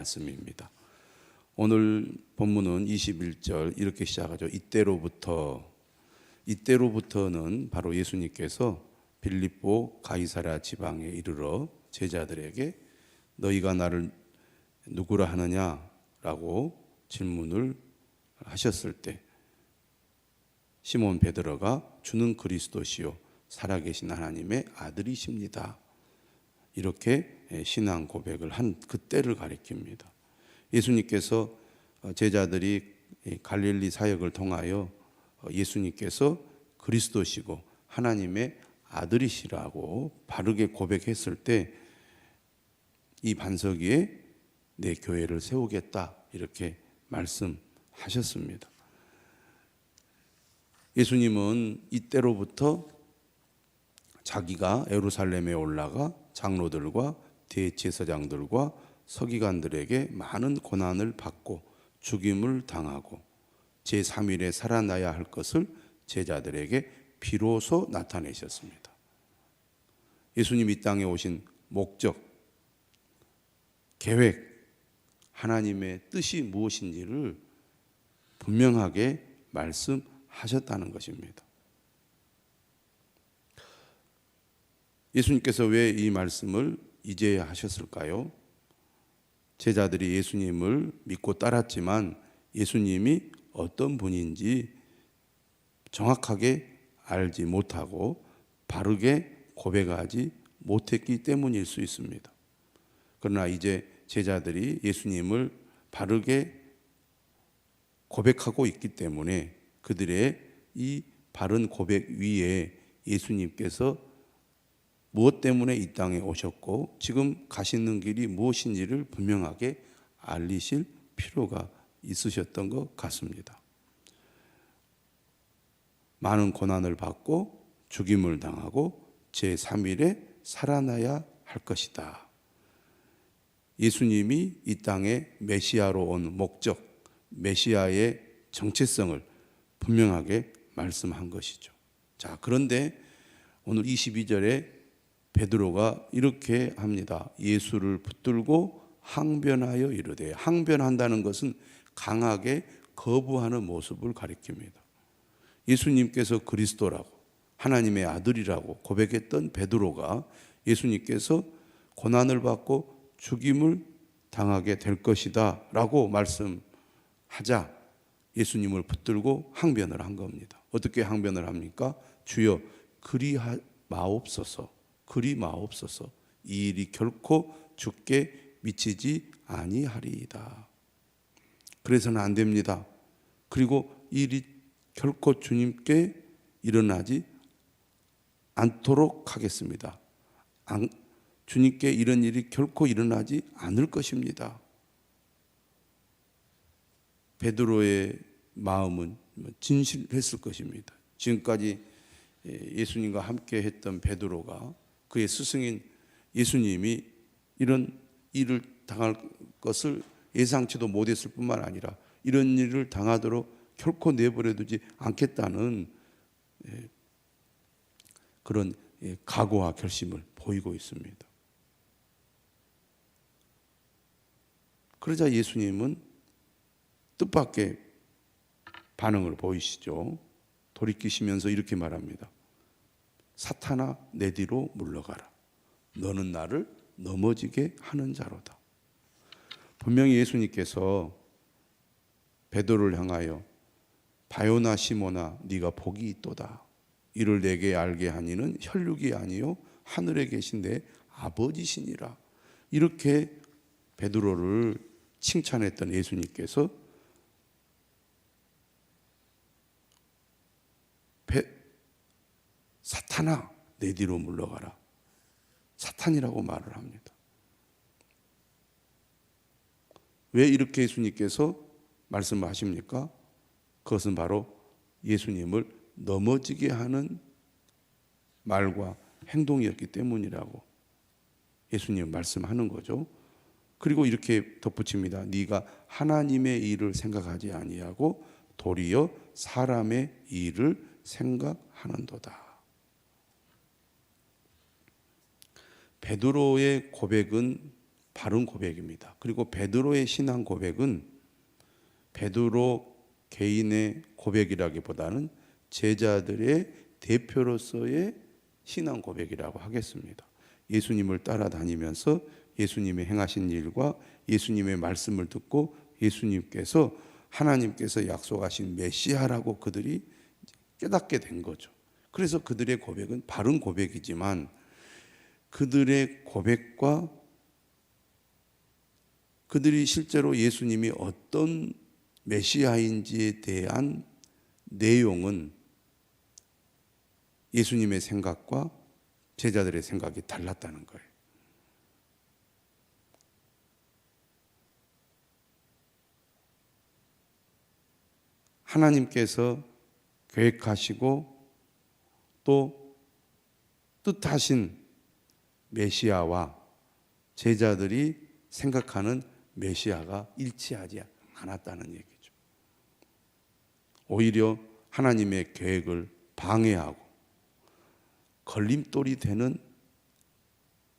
말씀입니다. 오늘 본문은 21절 이렇게 시작하죠. 이때로부터는 바로 예수님께서 빌립보 가이사랴 지방에 이르러 제자들에게 너희가 나를 누구라 하느냐라고 질문을 하셨을 때 시몬 베드로가 주는 그리스도시요 살아계신 하나님의 아들이십니다. 이렇게 신앙 고백을 한 그때를 가리킵니다. 예수님께서 제자들이 갈릴리 사역을 통하여 예수님께서 그리스도시고 하나님의 아들이시라고 바르게 고백했을 때 이 반석 위에 내 교회를 세우겠다 이렇게 말씀하셨습니다. 예수님은 이때로부터 자기가 예루살렘에 올라가 장로들과 대제사장들과 서기관들에게 많은 고난을 받고 죽임을 당하고 제3일에 살아나야 할 것을 제자들에게 비로소 나타내셨습니다. 예수님 이 땅에 오신 목적, 계획, 하나님의 뜻이 무엇인지를 분명하게 말씀하셨다는 것입니다. 예수님께서 왜 이 말씀을 이제야 하셨을까요? 제자들이 예수님을 믿고 따랐지만 예수님이 어떤 분인지 정확하게 알지 못하고 바르게 고백하지 못했기 때문일 수 있습니다. 그러나 이제 제자들이 예수님을 바르게 고백하고 있기 때문에 그들의 이 바른 고백 위에 예수님께서 무엇 때문에 이 땅에 오셨고 지금 가시는 길이 무엇인지를 분명하게 알리실 필요가 있으셨던 것 같습니다. 많은 고난을 받고 죽임을 당하고 제3일에 살아나야 할 것이다. 예수님이 이 땅에 메시아로 온 목적, 메시아의 정체성을 분명하게 말씀한 것이죠. 자, 그런데 오늘 22절에 베드로가 이렇게 합니다. 예수를 붙들고 항변하여 이르되, 항변한다는 것은 강하게 거부하는 모습을 가리킵니다. 예수님께서 그리스도라고 하나님의 아들이라고 고백했던 베드로가 예수님께서 고난을 받고 죽임을 당하게 될 것이다 라고 말씀하자 예수님을 붙들고 항변을 한 겁니다. 어떻게 항변을 합니까? 주여 그리 마옵소서, 그리 마옵소서. 이 일이 결코 주께 미치지 아니하리이다. 그래서는 안 됩니다. 그리고 이 일이 결코 주님께 일어나지 않도록 하겠습니다. 주님께 이런 일이 결코 일어나지 않을 것입니다. 베드로의 마음은 진실했을 것입니다. 지금까지 예수님과 함께 했던 베드로가 그의 스승인 예수님이 이런 일을 당할 것을 예상치도 못했을 뿐만 아니라 이런 일을 당하도록 결코 내버려두지 않겠다는 그런 각오와 결심을 보이고 있습니다. 그러자 예수님은 뜻밖의 반응을 보이시죠. 돌이키시면서 이렇게 말합니다. 사탄아 내 뒤로 물러가라. 너는 나를 넘어지게 하는 자로다. 분명히 예수님께서 베드로를 향하여 바요나 시모나 네가 복이 있도다. 이를 내게 알게 하니는 혈육이 아니요 하늘에 계신 내 아버지시니라. 이렇게 베드로를 칭찬했던 예수님께서 사탄아 내 뒤로 물러가라. 사탄이라고 말을 합니다. 왜 이렇게 예수님께서 말씀하십니까? 그것은 바로 예수님을 넘어지게 하는 말과 행동이었기 때문이라고 예수님 말씀하는 거죠. 그리고 이렇게 덧붙입니다. 네가 하나님의 일을 생각하지 아니하고 도리어 사람의 일을 생각하는도다. 베드로의 고백은 바른 고백입니다. 그리고 베드로의 신앙 고백은 베드로 개인의 고백이라기보다는 제자들의 대표로서의 신앙 고백이라고 하겠습니다. 예수님을 따라다니면서 예수님의 행하신 일과 예수님의 말씀을 듣고 예수님께서 하나님께서 약속하신 메시아라고 그들이 깨닫게 된 거죠. 그래서 그들의 고백은 바른 고백이지만 그들의 고백과 그들이 실제로 예수님이 어떤 메시아인지에 대한 내용은 예수님의 생각과 제자들의 생각이 달랐다는 거예요. 하나님께서 계획하시고 또 뜻하신 메시아와 제자들이 생각하는 메시아가 일치하지 않았다는 얘기죠. 오히려 하나님의 계획을 방해하고 걸림돌이 되는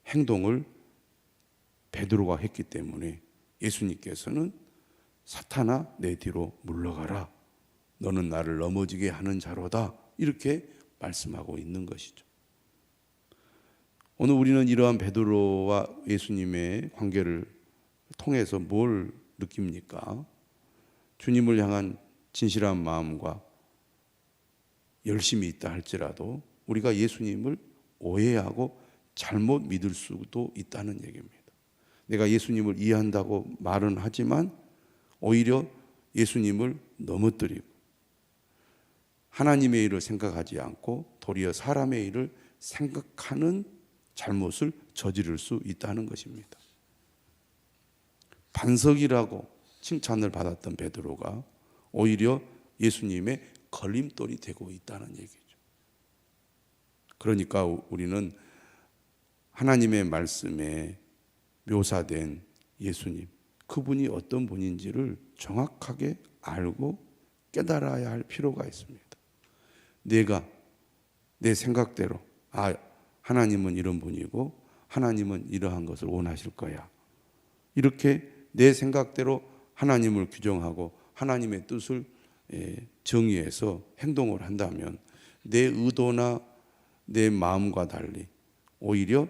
행동을 베드로가 했기 때문에 예수님께서는 사탄아 내 뒤로 물러가라. 너는 나를 넘어지게 하는 자로다. 이렇게 말씀하고 있는 것이죠. 오늘 우리는 이러한 베드로와 예수님의 관계를 통해서 뭘 느낍니까? 주님을 향한 진실한 마음과 열심이 있다 할지라도 우리가 예수님을 오해하고 잘못 믿을 수도 있다는 얘기입니다. 내가 예수님을 이해한다고 말은 하지만 오히려 예수님을 넘어뜨리고 하나님의 일을 생각하지 않고 도리어 사람의 일을 생각하는 잘못을 저지를 수 있다는 것입니다. 반석이라고 칭찬을 받았던 베드로가 오히려 예수님의 걸림돌이 되고 있다는 얘기죠. 그러니까 우리는 하나님의 말씀에 묘사된 예수님, 그분이 어떤 분인지를 정확하게 알고 깨달아야 할 필요가 있습니다. 내가 내 생각대로 하나님은 이런 분이고 하나님은 이러한 것을 원하실 거야. 이렇게 내 생각대로 하나님을 규정하고 하나님의 뜻을 정의해서 행동을 한다면 내 의도나 내 마음과 달리 오히려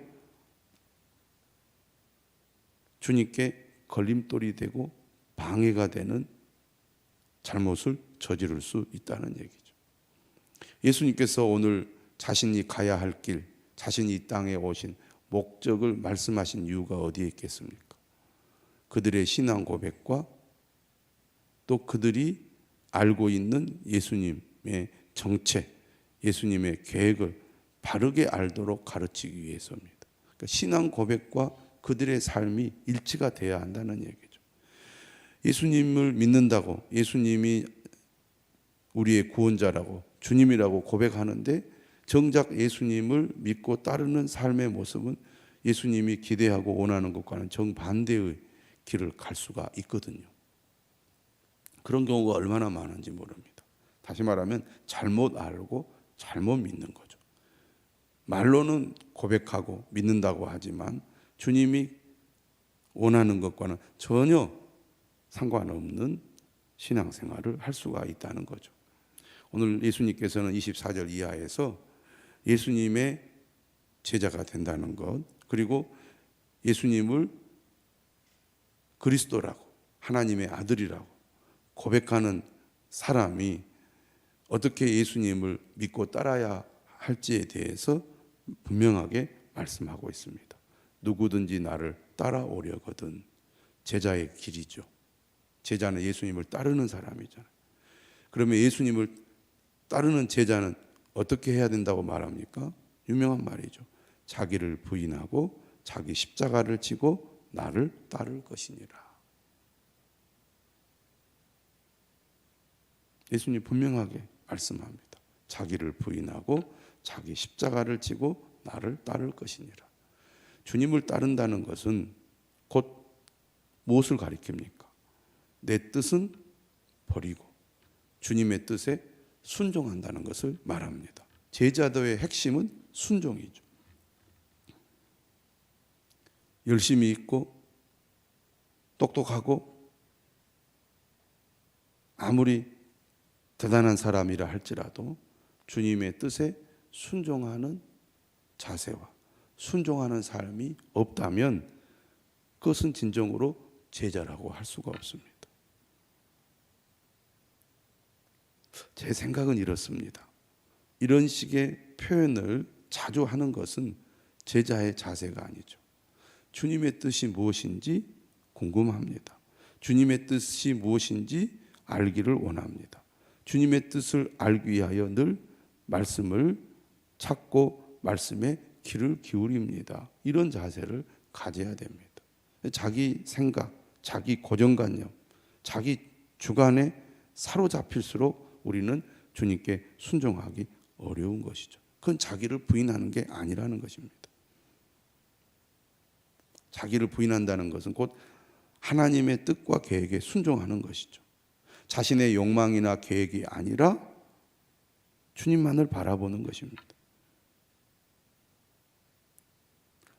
주님께 걸림돌이 되고 방해가 되는 잘못을 저지를 수 있다는 얘기죠. 예수님께서 오늘 자신이 가야 할 길, 자신이 이 땅에 오신 목적을 말씀하신 이유가 어디에 있겠습니까? 그들의 신앙 고백과 또 그들이 알고 있는 예수님의 정체, 예수님의 계획을 바르게 알도록 가르치기 위해서입니다. 그러니까 신앙 고백과 그들의 삶이 일치가 돼야 한다는 얘기죠. 예수님을 믿는다고 예수님이 우리의 구원자라고 주님이라고 고백하는데 정작 예수님을 믿고 따르는 삶의 모습은 예수님이 기대하고 원하는 것과는 정반대의 길을 갈 수가 있거든요. 그런 경우가 얼마나 많은지 모릅니다. 다시 말하면 잘못 알고 잘못 믿는 거죠. 말로는 고백하고 믿는다고 하지만 주님이 원하는 것과는 전혀 상관없는 신앙생활을 할 수가 있다는 거죠. 오늘 예수님께서는 24절 이하에서 예수님의 제자가 된다는 것, 그리고 예수님을 그리스도라고 하나님의 아들이라고 고백하는 사람이 어떻게 예수님을 믿고 따라야 할지에 대해서 분명하게 말씀하고 있습니다. 누구든지 나를 따라오려거든. 제자의 길이죠. 제자는 예수님을 따르는 사람이잖아요. 그러면 예수님을 따르는 제자는 어떻게 해야 된다고 말합니까? 유명한 말이죠. 자기를 부인하고 자기 십자가를 지고 나를 따를 것이니라. 예수님 분명하게 말씀합니다. 자기를 부인하고 자기 십자가를 지고 나를 따를 것이니라. 주님을 따른다는 것은 곧 무엇을 가리킵니까? 내 뜻은 버리고 주님의 뜻에 순종한다는 것을 말합니다. 제자도의 핵심은 순종이죠. 열심히 있고 똑똑하고 아무리 대단한 사람이라 할지라도 주님의 뜻에 순종하는 자세와 순종하는 삶이 없다면 그것은 진정으로 제자라고 할 수가 없습니다. 제 생각은 이렇습니다. 이런 식의 표현을 자주 하는 것은 제자의 자세가 아니죠. 주님의 뜻이 무엇인지 궁금합니다. 주님의 뜻이 무엇인지 알기를 원합니다. 주님의 뜻을 알기 위하여 늘 말씀을 찾고 말씀에 귀를 기울입니다. 이런 자세를 가져야 됩니다. 자기 생각, 자기 고정관념, 자기 주관에 사로잡힐수록 우리는 주님께 순종하기 어려운 것이죠. 그건 자기를 부인하는 게 아니라는 것입니다. 자기를 부인한다는 것은 곧 하나님의 뜻과 계획에 순종하는 것이죠. 자신의 욕망이나 계획이 아니라 주님만을 바라보는 것입니다.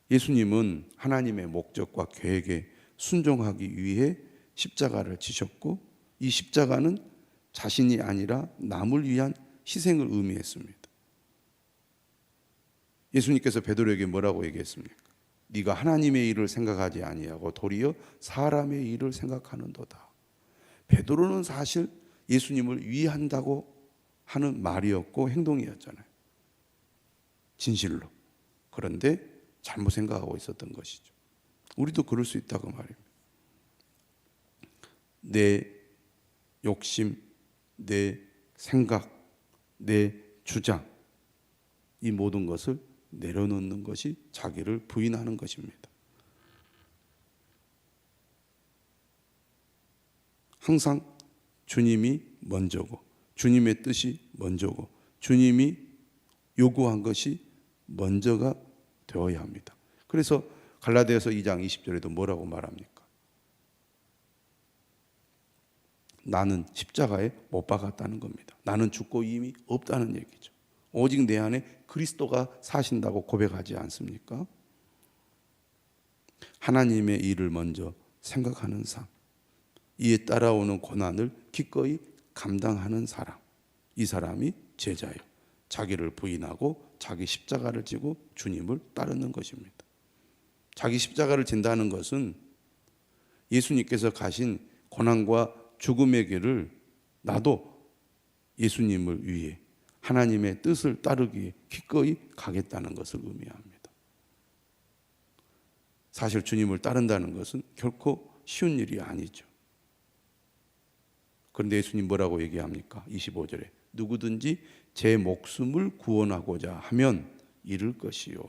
예수님은 하나님의 목적과 계획에 순종하기 위해 십자가를 지셨고 이 십자가는 자신이 아니라 남을 위한 희생을 의미했습니다. 예수님께서 베드로에게 뭐라고 얘기했습니까? 네가 하나님의 일을 생각하지 아니하고 도리어 사람의 일을 생각하는도다. 베드로는 사실 예수님을 위한다고 하는 말이었고 행동이었잖아요. 진실로. 그런데 잘못 생각하고 있었던 것이죠. 우리도 그럴 수 있다고 말입니다. 내 욕심, 내 생각, 내 주장, 이 모든 것을 내려놓는 것이 자기를 부인하는 것입니다. 항상 주님이 먼저고 주님의 뜻이 먼저고 주님이 요구한 것이 먼저가 되어야 합니다. 그래서 갈라디아서 2장 20절에도 뭐라고 말합니까? 나는 십자가에 못 박았다는 겁니다. 나는 죽고 이미 없다는 얘기죠. 오직 내 안에 그리스도가 사신다고 고백하지 않습니까? 하나님의 일을 먼저 생각하는 삶, 이에 따라오는 고난을 기꺼이 감당하는 사람, 이 사람이 제자요. 자기를 부인하고 자기 십자가를 지고 주님을 따르는 것입니다. 자기 십자가를 진다는 것은 예수님께서 가신 고난과 죽음의 길을 나도 예수님을 위해 하나님의 뜻을 따르기에 기꺼이 가겠다는 것을 의미합니다. 사실 주님을 따른다는 것은 결코 쉬운 일이 아니죠. 그런데 예수님 뭐라고 얘기합니까? 25절에 누구든지 제 목숨을 구원하고자 하면 잃을 것이요.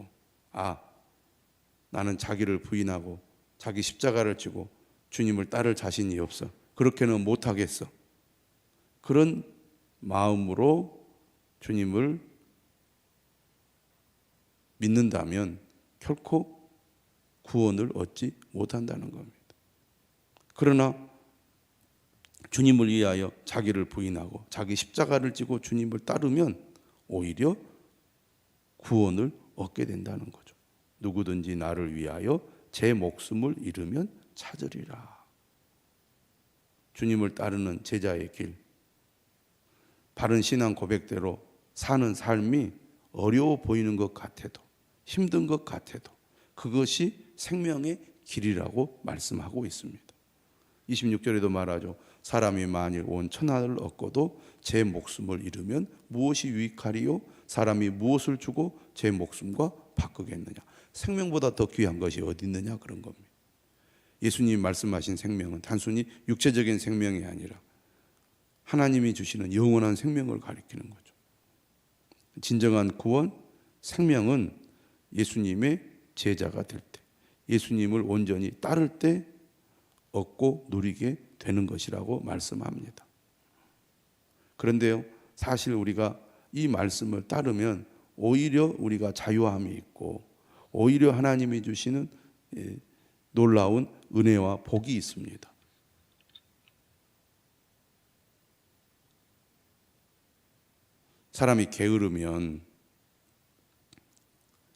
나는 자기를 부인하고 자기 십자가를 지고 주님을 따를 자신이 없어. 그렇게는 못하겠어. 그런 마음으로 주님을 믿는다면 결코 구원을 얻지 못한다는 겁니다. 그러나 주님을 위하여 자기를 부인하고 자기 십자가를 지고 주님을 따르면 오히려 구원을 얻게 된다는 거죠. 누구든지 나를 위하여 제 목숨을 잃으면 찾으리라. 주님을 따르는 제자의 길, 바른 신앙 고백대로 사는 삶이 어려워 보이는 것 같아도 힘든 것 같아도 그것이 생명의 길이라고 말씀하고 있습니다. 26절에도 말하죠. 사람이 만일 온 천하를 얻고도 제 목숨을 잃으면 무엇이 유익하리요? 사람이 무엇을 주고 제 목숨과 바꾸겠느냐? 생명보다 더 귀한 것이 어디 있느냐? 그런 겁니다. 예수님이 말씀하신 생명은 단순히 육체적인 생명이 아니라 하나님이 주시는 영원한 생명을 가리키는 거죠. 진정한 구원, 생명은 예수님의 제자가 될 때, 예수님을 온전히 따를 때 얻고 누리게 되는 것이라고 말씀합니다. 그런데요, 사실 우리가 이 말씀을 따르면 오히려 우리가 자유함이 있고 오히려 하나님이 주시는 놀라운 은혜와 복이 있습니다. 사람이 게으르면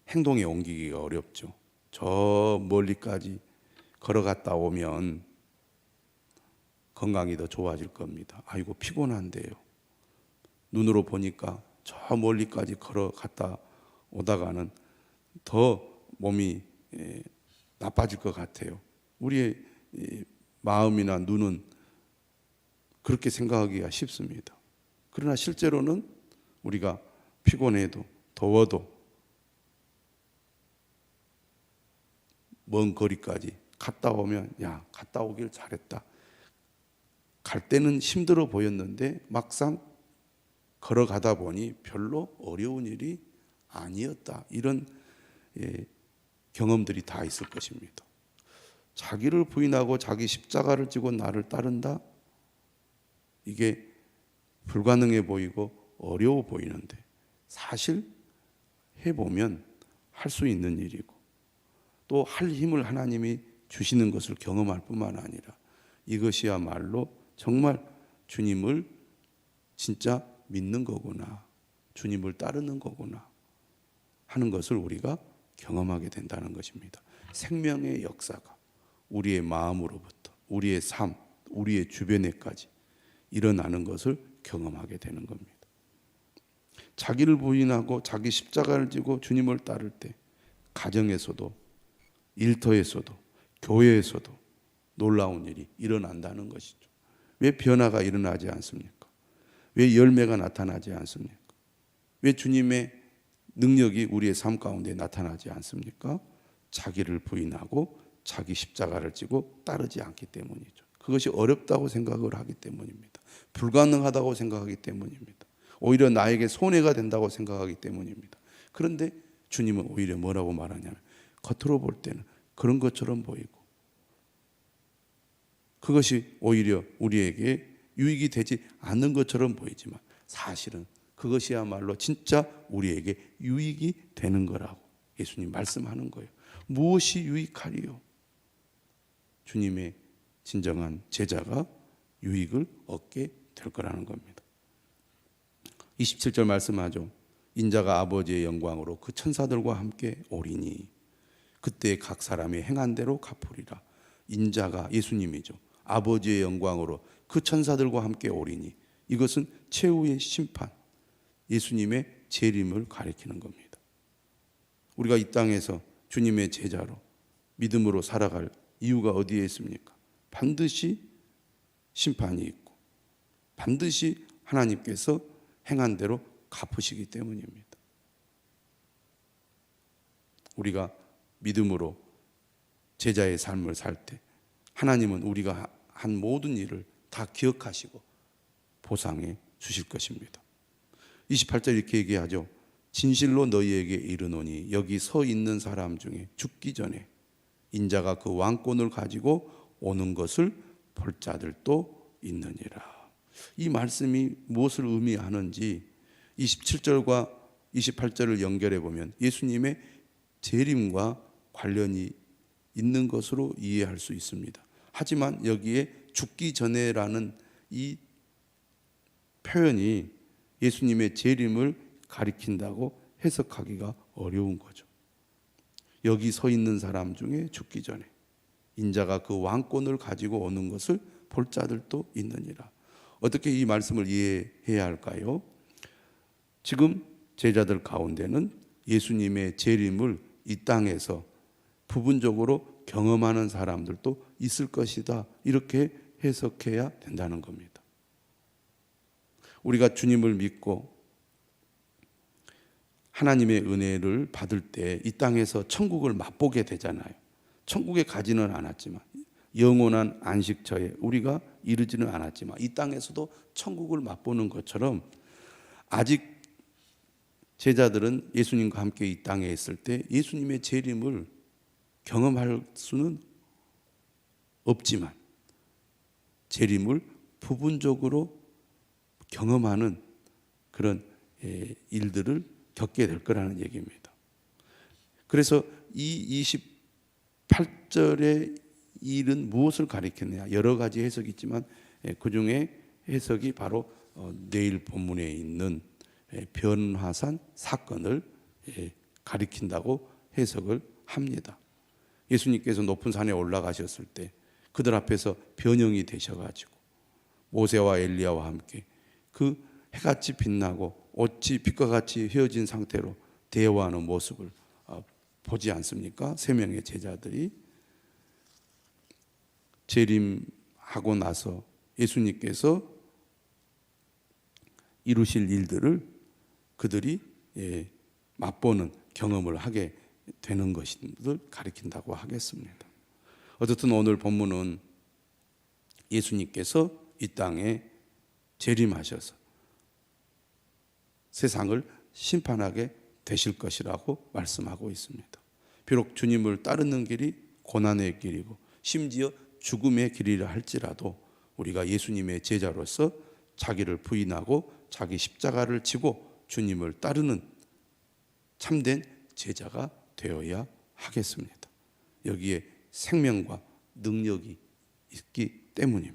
행동에 옮기기가 어렵죠. 저 멀리까지 걸어갔다 오면 건강이 더 좋아질 겁니다. 아이고 피곤한데요. 눈으로 보니까 저 멀리까지 걸어갔다 오다가는 더 몸이 나빠질 것 같아요. 우리의 마음이나 눈은 그렇게 생각하기가 쉽습니다. 그러나 실제로는 우리가 피곤해도 더워도 먼 거리까지 갔다 오면 야, 갔다 오길 잘했다. 갈 때는 힘들어 보였는데 막상 걸어가다 보니 별로 어려운 일이 아니었다. 이런 경험들이 다 있을 것입니다. 자기를 부인하고 자기 십자가를 지고 나를 따른다? 이게 불가능해 보이고 어려워 보이는데 사실 해보면 할 수 있는 일이고 또 할 힘을 하나님이 주시는 것을 경험할 뿐만 아니라 이것이야말로 정말 주님을 진짜 믿는 거구나, 주님을 따르는 거구나 하는 것을 우리가 경험하게 된다는 것입니다. 생명의 역사가 우리의 마음으로부터 우리의 삶, 우리의 주변에까지 일어나는 것을 경험하게 되는 겁니다. 자기를 부인하고 자기 십자가를 지고 주님을 따를 때 가정에서도 일터에서도 교회에서도 놀라운 일이 일어난다는 것이죠. 왜 변화가 일어나지 않습니까? 왜 열매가 나타나지 않습니까? 왜 주님의 능력이 우리의 삶 가운데 나타나지 않습니까? 자기를 부인하고 자기 십자가를 지고 따르지 않기 때문이죠. 그것이 어렵다고 생각을 하기 때문입니다. 불가능하다고 생각하기 때문입니다. 오히려 나에게 손해가 된다고 생각하기 때문입니다. 그런데 주님은 오히려 뭐라고 말하냐면 겉으로 볼 때는 그런 것처럼 보이고 그것이 오히려 우리에게 유익이 되지 않는 것처럼 보이지만 사실은 그것이야말로 진짜 우리에게 유익이 되는 거라고 예수님 말씀하는 거예요. 무엇이 유익하리요? 주님의 진정한 제자가 유익을 얻게 될 거라는 겁니다. 27절 말씀하죠. 인자가 아버지의 영광으로 그 천사들과 함께 오리니 그때 각 사람이 행한 대로 갚으리라. 인자가 예수님이죠. 아버지의 영광으로 그 천사들과 함께 오리니 이것은 최후의 심판, 예수님의 재림을 가리키는 겁니다. 우리가 이 땅에서 주님의 제자로 믿음으로 살아갈 이유가 어디에 있습니까? 반드시 심판이 있고 반드시 하나님께서 행한 대로 갚으시기 때문입니다. 우리가 믿음으로 제자의 삶을 살 때 하나님은 우리가 한 모든 일을 다 기억하시고 보상해 주실 것입니다. 28절 이렇게 얘기하죠. 진실로 너희에게 이르노니 여기 서 있는 사람 중에 죽기 전에 인자가 그 왕권을 가지고 오는 것을 볼 자들도 있느니라. 이 말씀이 무엇을 의미하는지 27절과 28절을 연결해 보면 예수님의 재림과 관련이 있는 것으로 이해할 수 있습니다. 하지만 여기에 죽기 전에라는 이 표현이 예수님의 재림을 가리킨다고 해석하기가 어려운 거죠. 여기 서 있는 사람 중에 죽기 전에 인자가 그 왕권을 가지고 오는 것을 볼 자들도 있느니라. 어떻게 이 말씀을 이해해야 할까요? 지금 제자들 가운데는 예수님의 재림을 이 땅에서 부분적으로 경험하는 사람들도 있을 것이다. 이렇게 해석해야 된다는 겁니다. 우리가 주님을 믿고 하나님의 은혜를 받을 때 이 땅에서 천국을 맛보게 되잖아요. 천국에 가지는 않았지만 영원한 안식처에 우리가 이르지는 않았지만 이 땅에서도 천국을 맛보는 것처럼 아직 제자들은 예수님과 함께 이 땅에 있을 때 예수님의 재림을 경험할 수는 없지만 재림을 부분적으로 경험하는 그런 일들을 겪게 될 거라는 얘기입니다. 그래서 이 28절의 일은 무엇을 가리켰느냐 여러 가지 해석이 있지만 그 중에 해석이 바로 내일 본문에 있는 변화산 사건을 가리킨다고 해석을 합니다. 예수님께서 높은 산에 올라가셨을 때 그들 앞에서 변형이 되셔가지고 모세와 엘리야와 함께 그 해같이 빛나고 어찌 빛과 같이 헤어진 상태로 대화하는 모습을 보지 않습니까? 세 명의 제자들이 재림하고 나서 예수님께서 이루실 일들을 그들이 맛보는 경험을 하게 되는 것을 가리킨다고 하겠습니다. 어쨌든 오늘 본문은 예수님께서 이 땅에 재림하셔서 세상을 심판하게 되실 것이라고 말씀하고 있습니다. 비록 주님을 따르는 길이 고난의 길이고 심지어 죽음의 길이라 할지라도 우리가 예수님의 제자로서 자기를 부인하고 자기 십자가를 지고 주님을 따르는 참된 제자가 되어야 하겠습니다. 여기에 생명과 능력이 있기 때문입니다.